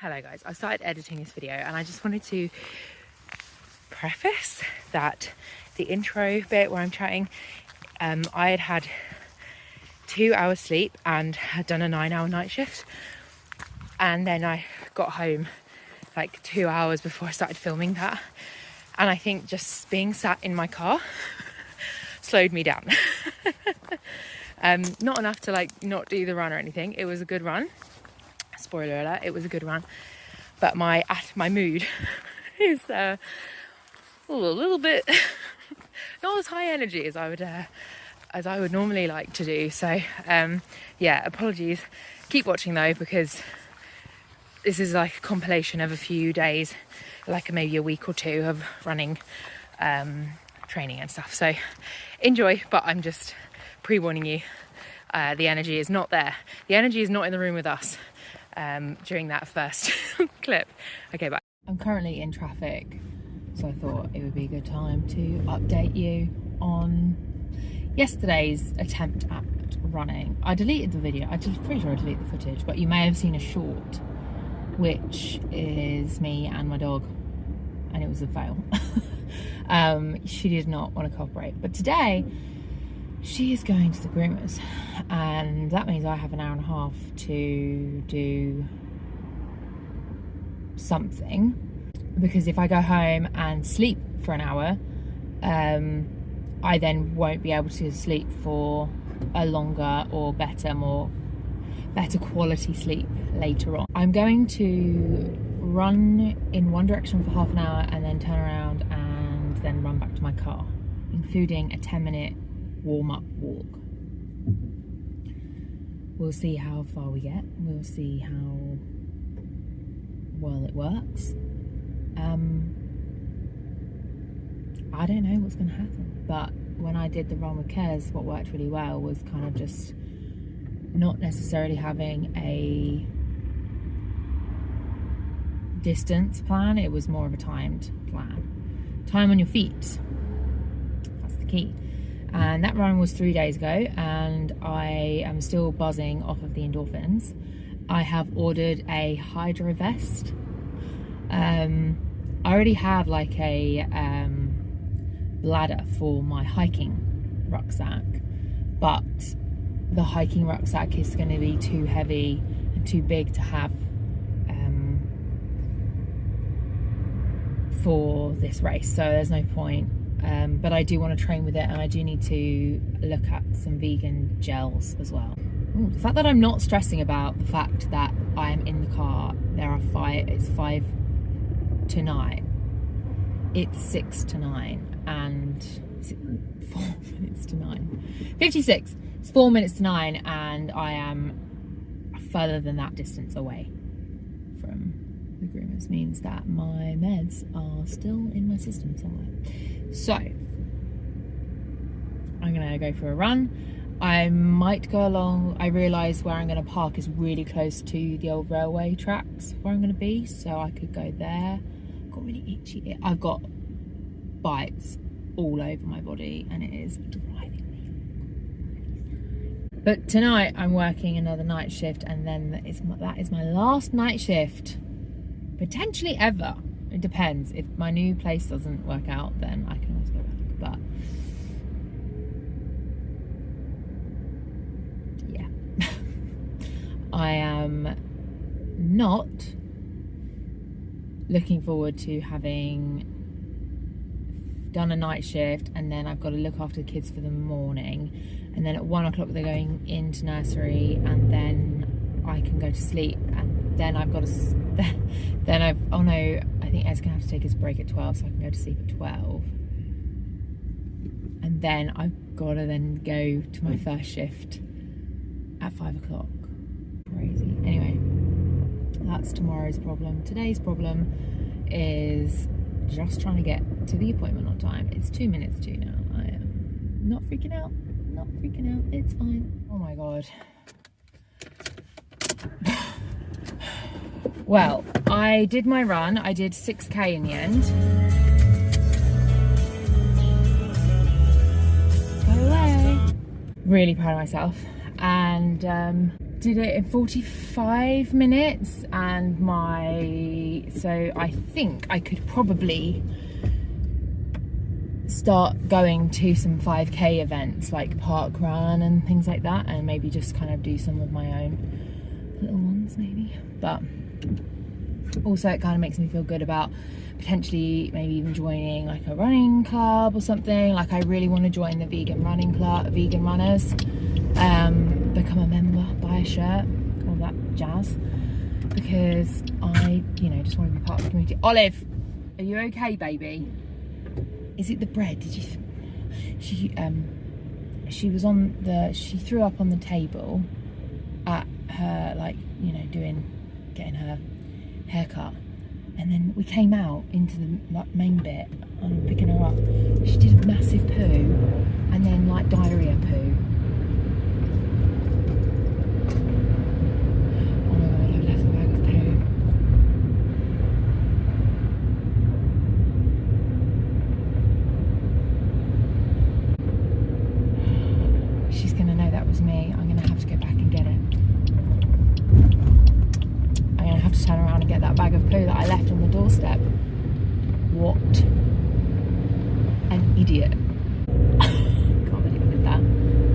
Hello guys, I started editing this video and I just wanted to preface that the intro bit where I'm chatting, I had 2 hours sleep and had done a 9-hour night shift, and then I got home like 2 hours before I started filming that, and I think just being sat in my car slowed me down. Not enough to like not do the run or anything. It was a good run. Spoiler alert, it was a good run, but my mood is a little bit not as high energy as I would normally like to do. So yeah, apologies. Keep watching though, because this is like a compilation of a few days, like maybe a week or two of running, training and stuff. So enjoy, but I'm just pre-warning you, the energy is not there. The energy is not in the room with us during that first clip. Okay, bye. I'm currently in traffic, so I thought it would be a good time to update you on yesterday's attempt at running. I deleted the video. I'm pretty sure I deleted the footage, but you may have seen a short, which is me and my dog, and it was a fail. She did not want to cooperate, but today she is going to the groomers, and that means I have an hour and a half to do something, because if I go home and sleep for an hour, I then won't be able to sleep for a longer or better quality sleep later on. I'm going to run in one direction for half an hour and then turn around and then run back to my car, including a 10-minute warm-up walk. We'll see how far we get. We'll see how well it works. I don't know what's going to happen, but when I did the run with Kez, what worked really well was kind of just not necessarily having a distance plan. It was more of a timed plan. Time on your feet, that's the key. And that run was 3 days ago, and I am still buzzing off of the endorphins. I have ordered a hydro vest. I already have like a bladder for my hiking rucksack, but the hiking rucksack is going to be too heavy and too big to have for this race, so there's no point. But I do want to train with it, and I do need to look at some vegan gels as well. Ooh, the fact that I'm not stressing about the fact that I am in the car, it's 5 to 9. It's 6 to 9, and is it 4 minutes to 9? 56. It's 4 minutes to 9, and I am further than that distance away from the groomers. Means that my meds are still in my system somewhere. So I'm gonna go for a run. I might go along. I realise where I'm gonna park is really close to the old railway tracks where I'm gonna be, so I could go there. I've got really itchy. I've got bites all over my body, and it is driving me. But tonight I'm working another night shift, and then that is my last night shift, potentially ever. It depends. If my new place doesn't work out, then I can always go back. But yeah, I am not looking forward to having done a night shift, and then I've got to look after the kids for the morning, and then at 1 o'clock they're going into nursery, and then I can go to sleep, and then I've got to oh no, I think Ed's gonna have to take his break at 12, so I can go to sleep at 12, and then I've got to then go to my first shift at 5 o'clock. Crazy. Anyway, that's tomorrow's problem. Today's problem is just trying to get to the appointment on time. It's 2 minutes to now. I am not freaking out. Not freaking out. It's fine. Oh my god. Well, I did my run. I did 6k in the end. Go away. Really proud of myself. And did it in 45 minutes, and so I think I could probably start going to some 5k events like park run and things like that, and maybe just kind of do some of my own little ones maybe. But also it kind of makes me feel good about potentially maybe even joining like a running club or something. Like I really want to join the vegan running club, vegan runners, become a member, buy a shirt, all that jazz, because I, you know, just want to be part of the community. Olive, are you okay, baby? Is it the bread? Did you? She was on the. She threw up on the table at her, like, you know, getting her haircut, and then we came out into the main bit and picking her up. She did a massive poo, and then like diarrhea poo. Oh my god! I've left the bag of poo. She's gonna know that was me. I'm gonna have to go back and get it. I'm gonna have to turn around and get that bag of poo that I left on the doorstep. What an idiot. Can't believe I did that.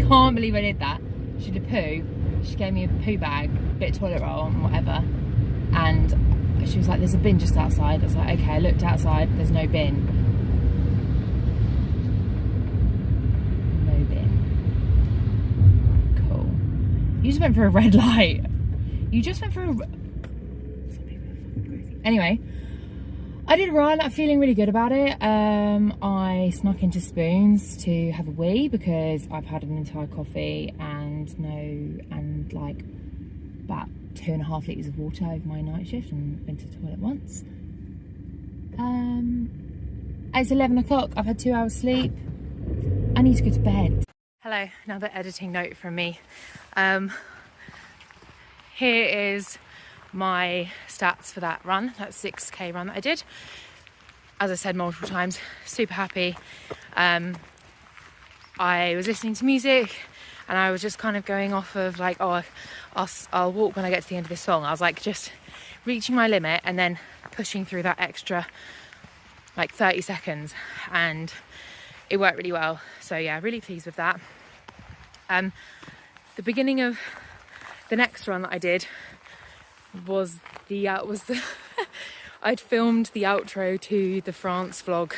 Can't believe I did that. She did a poo. She gave me a poo bag, bit of toilet roll and whatever. And she was like, there's a bin just outside. I was like, okay, I looked outside, there's no bin. You just went for a red light. You just went for a... Some people are fucking crazy. Anyway, I did run. I'm feeling really good about it. I snuck into Spoons to have a wee because I've had an entire coffee and like about 2.5 litres of water over my night shift and been to the toilet once. It's 11 o'clock. I've had 2 hours sleep. I need to go to bed. Hello, another editing note from me. Here is my stats for that run, that 6k run that I did. As I said multiple times, super happy. I was listening to music and I was just kind of going off of like, oh, I'll walk when I get to the end of this song. I was like just reaching my limit and then pushing through that extra like 30 seconds, and it worked really well. So yeah, really pleased with that. The beginning of the next run that I did was I'd filmed the outro to the France vlog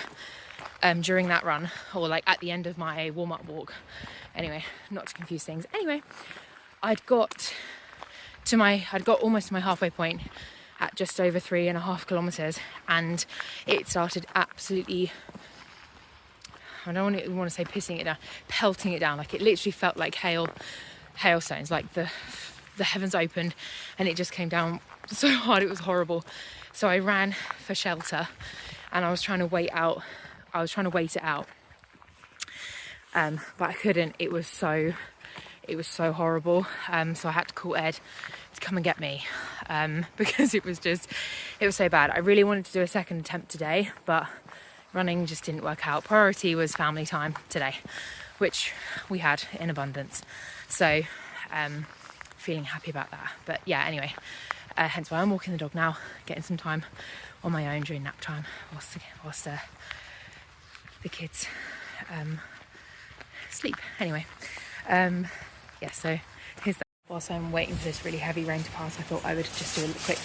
during that run, or like at the end of my warm-up walk. Anyway, not to confuse things. Anyway, I'd got almost to my halfway point at just over 3.5 kilometers, and it started absolutely, I don't want to say pissing it down, pelting it down. Like it literally felt like hailstones, like the heavens opened and it just came down so hard. It was horrible. So I ran for shelter and I was trying to wait it out. But I couldn't. It was so horrible. So I had to call Ed to come and get me, because it was so bad. I really wanted to do a second attempt today, but running just didn't work out. Priority was family time today, which we had in abundance. So feeling happy about that. But yeah, anyway, hence why I'm walking the dog now, getting some time on my own during nap time whilst the kids sleep. Anyway, yeah, so here's that. Whilst I'm waiting for this really heavy rain to pass, I thought I would just do a quick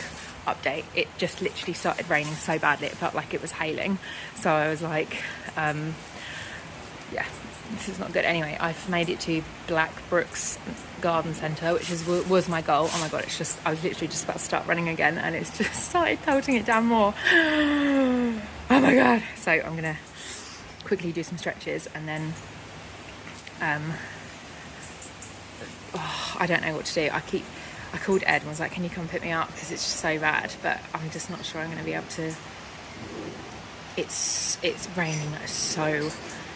update. It just literally started raining so badly it felt like it was hailing. So I was like, yeah, this is not good. Anyway, I've made it to Black Brooks Garden Centre, which was my goal. Oh my god, I was literally just about to start running again and it's just started pelting it down more. Oh my god. So I'm gonna quickly do some stretches and then I don't know what to do. I called Ed and was like, can you come pick me up, because it's just so bad, but I'm just not sure I'm going to be able to. It's raining so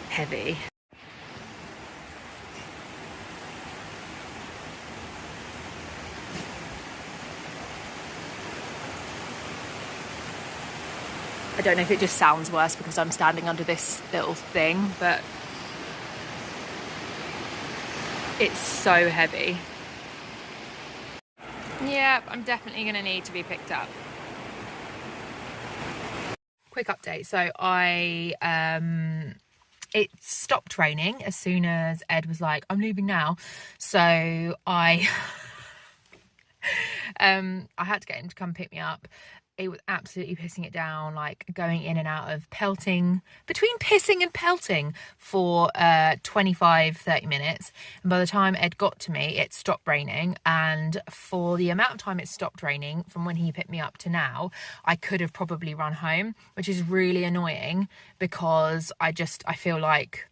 heavy. I don't know if it just sounds worse because I'm standing under this little thing, but it's so heavy. Yeah, I'm definitely going to need to be picked up. Quick update. So it stopped raining as soon as Ed was like, I'm leaving now. So I had to get him to come pick me up. It was absolutely pissing it down, like going in and out of pelting, between pissing and pelting for 25-30 minutes. And by the time Ed got to me, it stopped raining. And for the amount of time it stopped raining from when he picked me up to now, I could have probably run home, which is really annoying because I feel like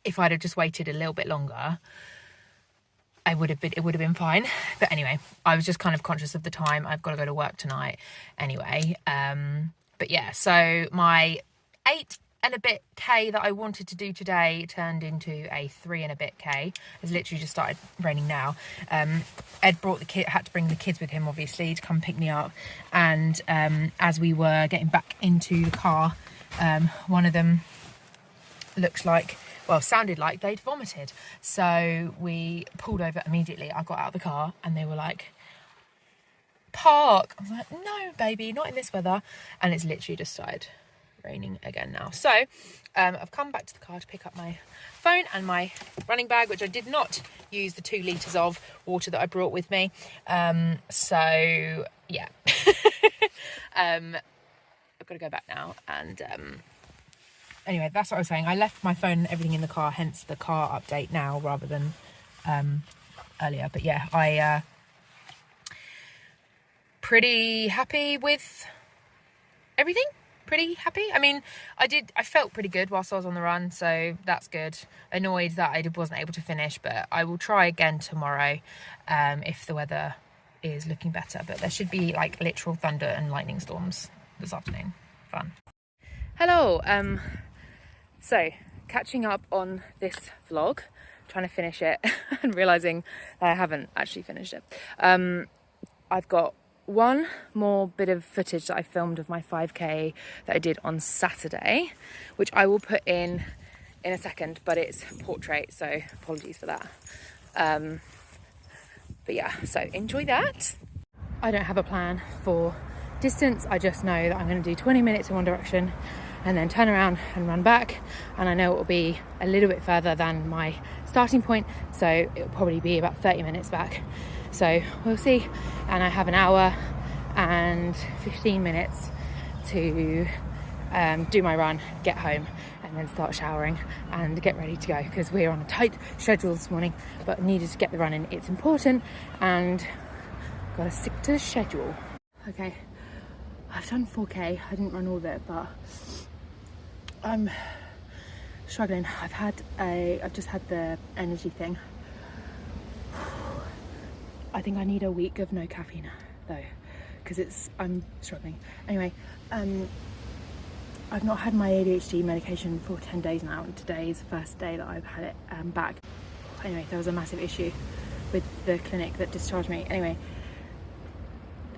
if I'd have just waited a little bit longer, it would have been fine. But anyway, I was just kind of conscious of the time. I've got to go to work tonight anyway. But yeah, so my 8 and a bit K that I wanted to do today turned into a 3 and a bit K. It's literally just started raining now. Ed brought had to bring the kids with him, obviously, to come pick me up. And as we were getting back into the car, one of them sounded like they'd vomited. So we pulled over immediately. I got out of the car and they were like, park. I was like, no, baby, not in this weather. And it's literally just started raining again now. So I've come back to the car to pick up my phone and my running bag, which I did not use the 2 litres of water that I brought with me. So yeah. I've got to go back now and anyway, that's what I was saying. I left my phone and everything in the car, hence the car update now rather than earlier. But yeah, I pretty happy with everything. Pretty happy. I mean, I felt pretty good whilst I was on the run, so that's good. Annoyed that I wasn't able to finish, but I will try again tomorrow if the weather is looking better. But there should be like literal thunder and lightning storms this afternoon. Fun. Hello. So, catching up on this vlog, trying to finish it and realising that I haven't actually finished it. I've got one more bit of footage that I filmed of my 5k that I did on Saturday, which I will put in a second, but it's portrait, so apologies for that. But yeah, so enjoy that. I don't have a plan for distance. I just know that I'm going to do 20 minutes in one direction and then turn around and run back, and I know it will be a little bit further than my starting point, so it will probably be about 30 minutes back. So we'll see. And I have an hour and 15 minutes to do my run, get home, and then start showering and get ready to go, because we're on a tight schedule this morning, but needed to get the run in. It's important and gotta stick to the schedule. Okay, I've done 4k. I didn't run all of it, but I'm struggling. I've just had the energy thing. I think I need a week of no caffeine though, because I'm struggling. Anyway, I've not had my ADHD medication for 10 days now, and today is the first day that I've had it back. Anyway, there was a massive issue with the clinic that discharged me. Anyway,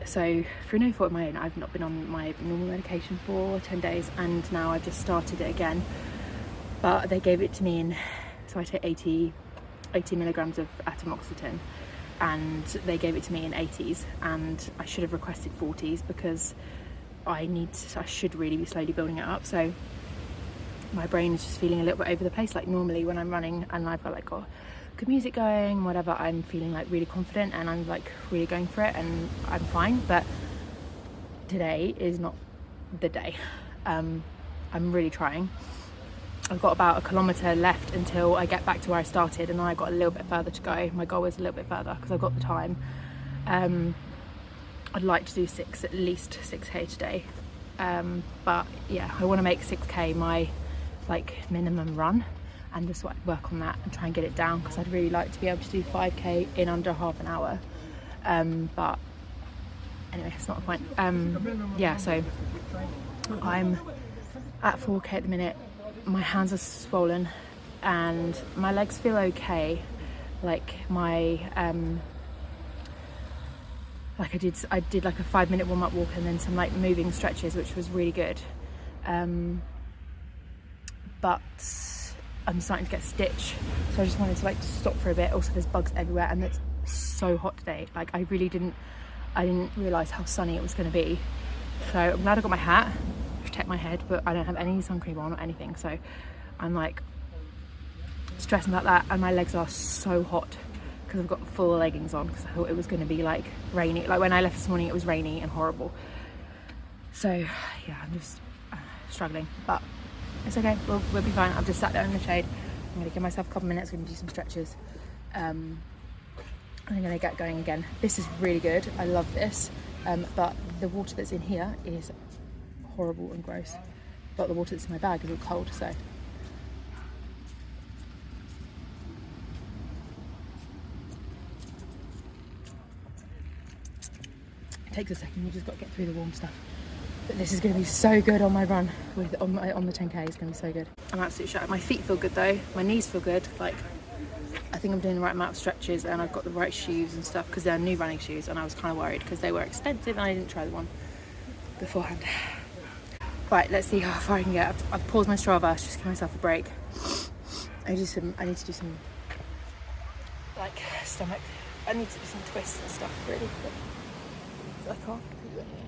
so through no fault of my own, I've not been on my normal medication for 10 days, and now I've just started it again. But they gave it to me so I take 80 milligrams of atomoxetine, and they gave it to me in 80s, and I should have requested 40s because I should really be slowly building it up. So my brain is just feeling a little bit over the place. Like normally when I'm running and I've got like good music going, whatever, I'm feeling like really confident and I'm like really going for it and I'm fine. But today is not the day. I'm really trying. I've got about 1 kilometre left until I get back to where I started, and then I've got a little bit further to go. My goal is a little bit further because I've got the time. I'd like to do at least 6k today. But yeah, I want to make 6k my like minimum run, and just work on that and try and get it down, because I'd really like to be able to do 5k in under half an hour. But anyway, it's not the point. Yeah, so I'm at 4k at the minute. My hands are swollen and my legs feel okay. Like my like I did like a 5-minute warm-up walk and then some like moving stretches, which was really good. But I'm starting to get stitched, so I just wanted to like stop for a bit. Also, there's bugs everywhere, and so hot today. Like I didn't realise how sunny it was going to be. So I'm glad I got my hat to protect my head, but I don't have any sun cream on or anything, so I'm like stressing about that. And my legs are so hot because I've got full leggings on because I thought it was going to be like rainy. Like when I left this morning it was rainy and horrible. So yeah, I'm just struggling, but it's okay, we'll be fine. I've just sat there in the shade. I'm gonna give myself a couple minutes, gonna do some stretches. I'm gonna get going again. This is really good, I love this, but the water that's in here is horrible and gross, but the water that's in my bag is all cold, so it takes a second. You just got to get through the warm stuff. But this is going to be so good on my run on the 10k. It's going to be so good. I'm absolutely shattered. My feet feel good though. My knees feel good. Like I think I'm doing the right amount of stretches and I've got the right shoes and stuff because they're new running shoes, and I was kind of worried because they were expensive and I didn't try the one beforehand. Right, let's see how far I can get. I've paused my Strava to just give myself a break. I need to do some like stomach. I need to do some twists and stuff really. But I can't do it here.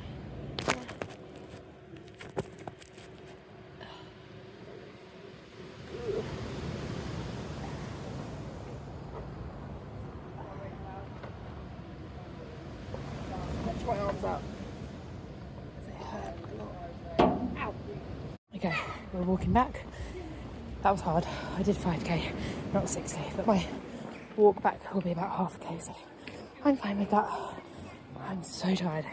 Stretch my arms out. They hurt a lot. Ow. Okay, we're walking back. That was hard. I did 5k, not 6k, but my walk back will be about half a k, so I'm fine with that. I'm so tired.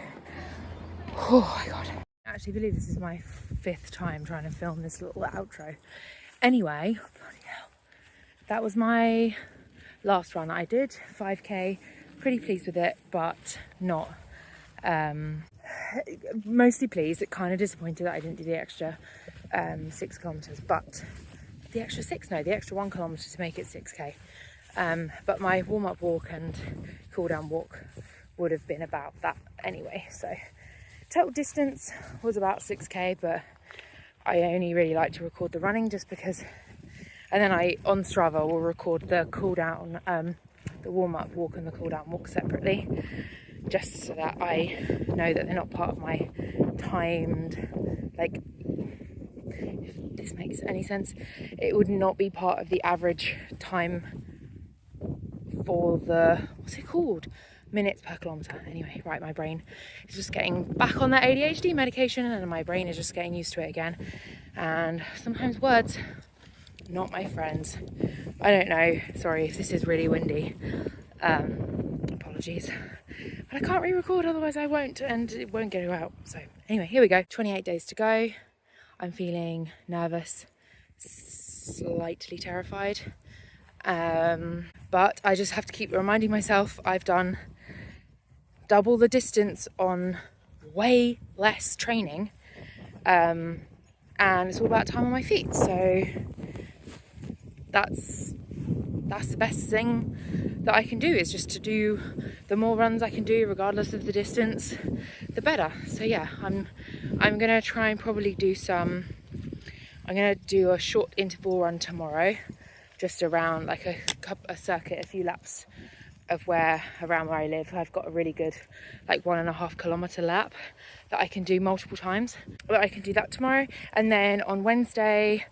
Oh my god. I actually believe this is my 5th time trying to film this little outro. Anyway, bloody hell. That was my last run. I did 5k, pretty pleased with it, but not mostly pleased. It kind of disappointed that I didn't do the extra 6 kilometers, but the extra 1 kilometer to make it 6k. But my warm-up walk and cool-down walk would have been about that anyway. So total distance was about 6k, but I only really like to record the running just because, and then I on Strava will record the cool-down, the warm-up walk and the cool-down walk separately, just so that I know that they're not part of my timed, like, if this makes any sense, it would not be part of the average time for the, what's it called? Minutes per kilometre. Anyway, right, my brain is just getting back on that ADHD medication and my brain is just getting used to it again. And sometimes words, not my friends. I don't know, sorry if this is really windy. Apologies. But I can't re-record, otherwise I won't, and it won't get out. So anyway, here we go. 28 days to go. I'm feeling nervous, slightly terrified. But I just have to keep reminding myself I've done double the distance on way less training, and it's all about time on my feet. So that's the best thing that I can do, is just to do the more runs I can do regardless of the distance, the better. So yeah, I'm gonna try and probably do I'm gonna do a short interval run tomorrow, just around like a circuit, a few laps of around where I live. I've got a really good like 1.5 kilometer lap that I can do multiple times, but I can do that tomorrow. And then on Wednesday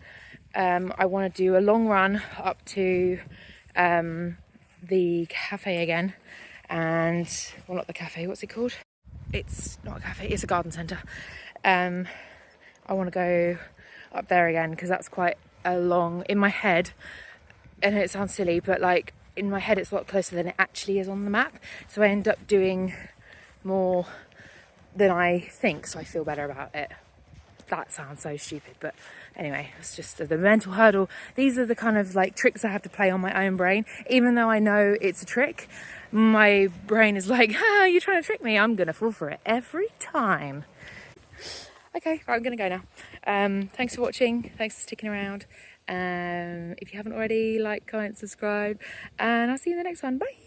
I want to do a long run up to the cafe again, and well, not the cafe, what's it called? It's not a cafe, it's a garden centre. I want to go up there again because that's quite a long, in my head, I know it sounds silly, but like in my head it's a lot closer than it actually is on the map, so I end up doing more than I think, so I feel better about it. That sounds so stupid, but anyway, it's just the mental hurdle. These are the kind of like tricks I have to play on my own brain. Even though I know it's a trick, my brain is like, you're trying to trick me, I'm gonna fall for it every time. Okay, right, I'm gonna go now. Thanks for watching, thanks for sticking around. If you haven't already, like, comment, subscribe, and I'll see you in the next one. Bye.